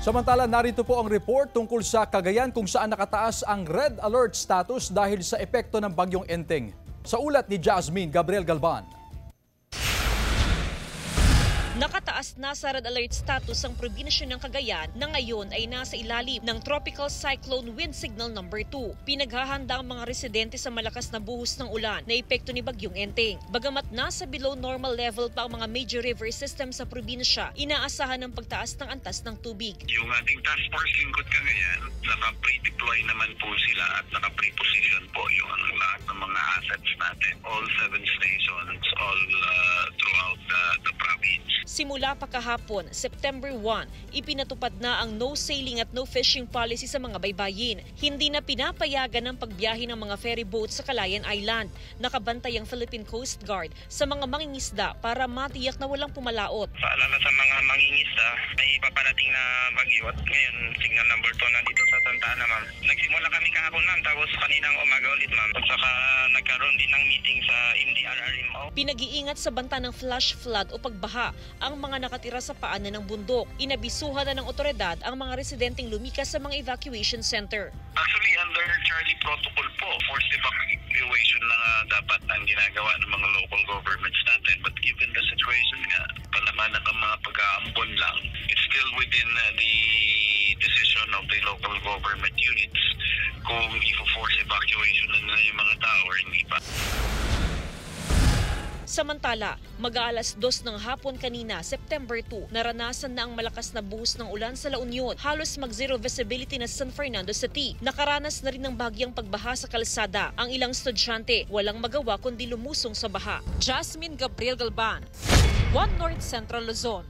Samantala, narito po ang report tungkol sa Cagayan kung saan nakataas ang red alert status dahil sa epekto ng bagyong Enteng. Sa ulat ni Jasmine Gabriel Galban. Nakataas na sa red alert status ang probinsya ng Cagayan na ngayon ay nasa ilalim ng Tropical Cyclone Wind Signal No. 2. Pinaghahanda ang mga residente sa malakas na buhos ng ulan na epekto ni Bagyong Enteng. Bagamat nasa below normal level pa ang mga major river system sa probinsya, inaasahan ng pagtaas ng antas ng tubig. Yung ating task force lingkod Cagayan, naka-pre-deploy naman po sila at naka-pre-position po yung lahat ng mga assets natin. All 7 stations, all throughout the province. Simula pa kahapon, September 1, ipinatupad na ang no sailing at no fishing policy sa mga baybayin. Hindi na pinapayagan ang pagbiyahe ng mga ferry boats sa Calayan Island. Nakabantay ang Philippine Coast Guard sa mga mangingisda para matiyak na walang pumalaot. Paalala sa mga mangingisda, may paparating na bagyo at ngayon signal number 2 na dito sa Santa Ana, ma'am. Nagsimula kami kahapon, ma'am, tapos kaninang umaga ulit, ma'am. At saka nagkaroon din ng meeting sa MDRRMO. Pinag-iingat sa banta ng flash flood o pagbaha ang mga nakatira sa paanan ng bundok. Inabisuhan na ng otoridad ang mga residenteng lumikas sa mga evacuation center. Actually, under Charlie Protocol po, forced evacuation na nga dapat ang ginagawa ng mga local governments natin. But given the situation nga, palamanag ang mga pag-aambon lang, it's still within the decision of the local government units kung i-force evacuation na yung mga tao or hindi pa. Samantala, mag-aalas 2 ng hapon kanina, September 2, naranasan na ang malakas na buhos ng ulan sa La Union. Halos mag-zero visibility na San Fernando City. Nakaranas na rin ng bagyang pagbaha sa kalsada. Ang ilang estudyante, walang magawa kundi lumusong sa baha. Jasmine Gabriel Galban, One North Central Luzon.